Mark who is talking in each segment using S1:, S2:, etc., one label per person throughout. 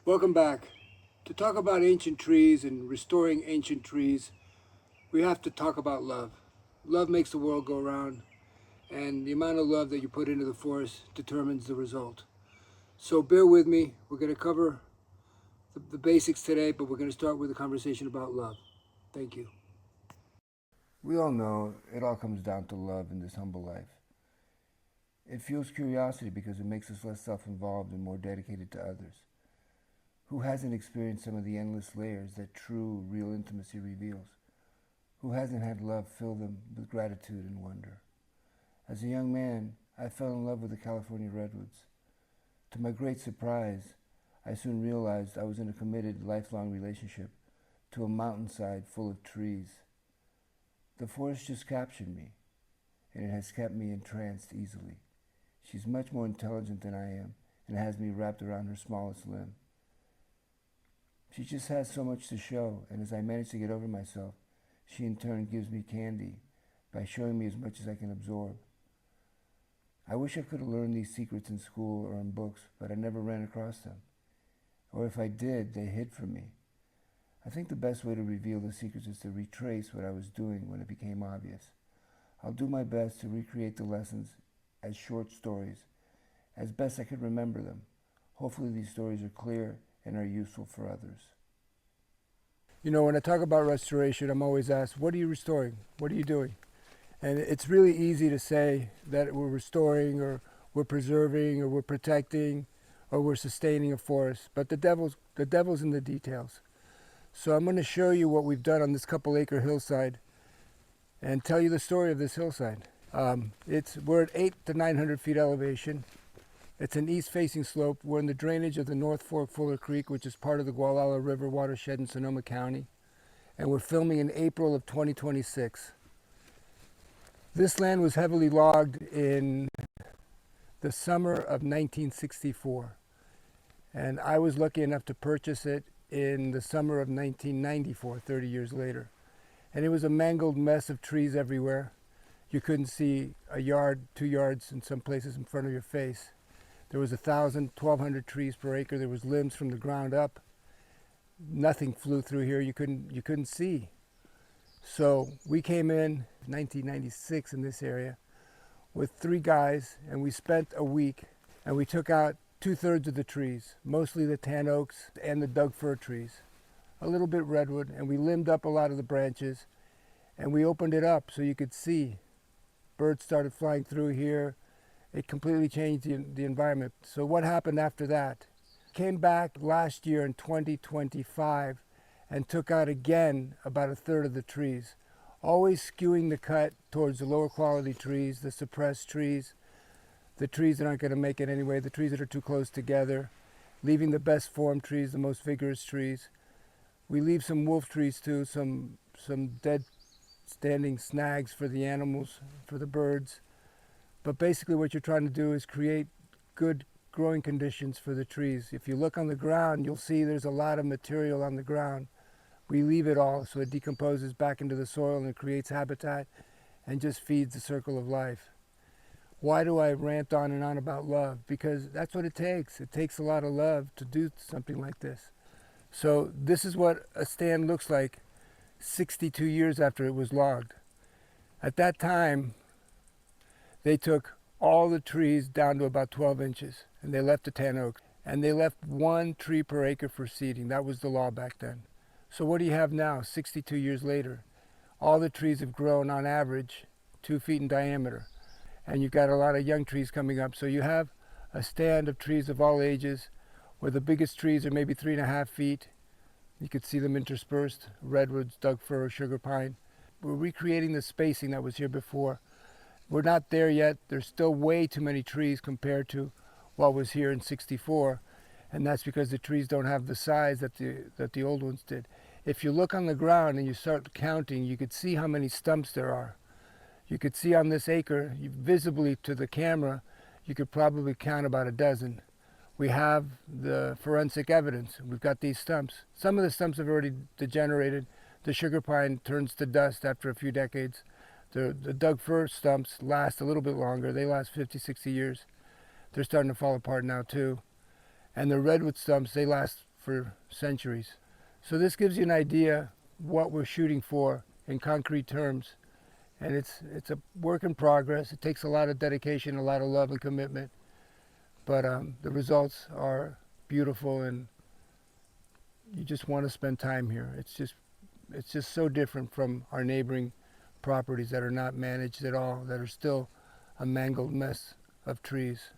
S1: Welcome back. To talk about ancient trees and restoring ancient trees, we have to talk about love. Love makes the world go round, and the amount of love that you put into the forest determines the result. So bear with me. We're going to cover the basics today, but we're going to start with a conversation about love. Thank you. We all know it all comes down to love in this humble life. It fuels curiosity because it makes us less self involved and more dedicated to others. Who hasn't experienced some of the endless layers that true, real intimacy reveals? Who hasn't had love fill them with gratitude and wonder? As a young man, I fell in love with the California redwoods. To my great surprise, I soon realized I was in a committed, lifelong relationship to a mountainside full of trees. The forest just captured me, and it has kept me entranced easily. She's much more intelligent than I am, and has me wrapped around her smallest limb. She just has so much to show, and as I manage to get over myself, she in turn gives me candy by showing me as much as I can absorb. I wish I could have learned these secrets in school or in books, but I never ran across them. Or if I did, they hid from me. I think the best way to reveal the secrets is to retrace what I was doing when it became obvious. I'll do my best to recreate the lessons as short stories, as best I could remember them. Hopefully these stories are clear and are useful for others. You know, when I talk about restoration, I'm always asked, what are you restoring? What are you doing? And it's really easy to say that we're restoring or we're preserving or we're protecting or we're sustaining a forest, but the devil's in the details. So I'm going to show you what we've done on this couple-acre hillside and tell you the story of this hillside. We're at 800 to 900 feet elevation. It's an east-facing slope. We're in the drainage of the North Fork Fuller Creek, which is part of the Gualala River watershed in Sonoma County. And we're filming in April of 2026. This land was heavily logged in the summer of 1964. And I was lucky enough to purchase it in the summer of 1994, 30 years later. And it was a mangled mess of trees everywhere. You couldn't see a yard, 2 yards in some places in front of your face. There was 1,000, 1,200 trees per acre. There was limbs from the ground up. Nothing flew through here. You couldn't see. So we came in 1996 in this area with 3 guys, and we spent a week, and we took out 2/3 of the trees, mostly the tan oaks and the Doug fir trees, a little bit redwood, and we limbed up a lot of the branches, and we opened it up so you could see. Birds started flying through here. It completely changed the environment. So what happened after that? Came back last year in 2025 and took out again about 1/3 of the trees, always skewing the cut towards the lower quality trees, the suppressed trees, the trees that aren't going to make it anyway, the trees that are too close together, leaving the best formed trees, the most vigorous trees. We leave some wolf trees too, some dead standing snags for the animals, for the birds. But basically what you're trying to do is create good growing conditions for the trees. If you look on the ground, you'll see there's a lot of material on the ground. We leave it all so it decomposes back into the soil and it creates habitat and just feeds the circle of life. Why do I rant on and on about love? Because that's what it takes. It takes a lot of love to do something like this. So this is what a stand looks like 62 years after it was logged. At that time, they took all the trees down to about 12 inches, and they left the tan oak. And they left 1 tree per acre for seeding. That was the law back then. So what do you have now, 62 years later? All the trees have grown on average 2 feet in diameter. And you've got a lot of young trees coming up. So you have a stand of trees of all ages, where the biggest trees are maybe 3.5 feet. You could see them interspersed, redwoods, Doug fir, sugar pine. We're recreating the spacing that was here before. We're not there yet. There's still way too many trees compared to what was here in 64. And that's because the trees don't have the size that the old ones did. If you look on the ground and you start counting, you could see how many stumps there are. You could see on this acre, visibly to the camera, you could probably count about a dozen. We have the forensic evidence. We've got these stumps. Some of the stumps have already degenerated. The sugar pine turns to dust after a few decades. The Doug fir stumps last a little bit longer. They last 50, 60 years. They're starting to fall apart now too. And the redwood stumps, they last for centuries. So this gives you an idea what we're shooting for in concrete terms. And it's a work in progress. It takes a lot of dedication, a lot of love and commitment. But the results are beautiful, and you just want to spend time here. It's just so different from our neighboring properties that are not managed at all, that are still a mangled mess of trees.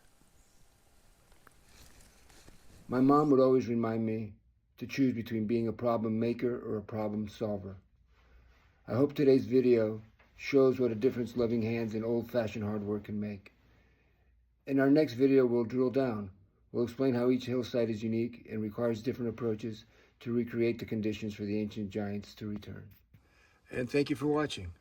S1: My mom would always remind me to choose between being a problem maker or a problem solver. I hope today's video shows what a difference loving hands and old-fashioned hard work can make. In our next video, we'll drill down. We'll explain how each hillside is unique and requires different approaches to recreate the conditions for the ancient giants to return. And thank you for watching.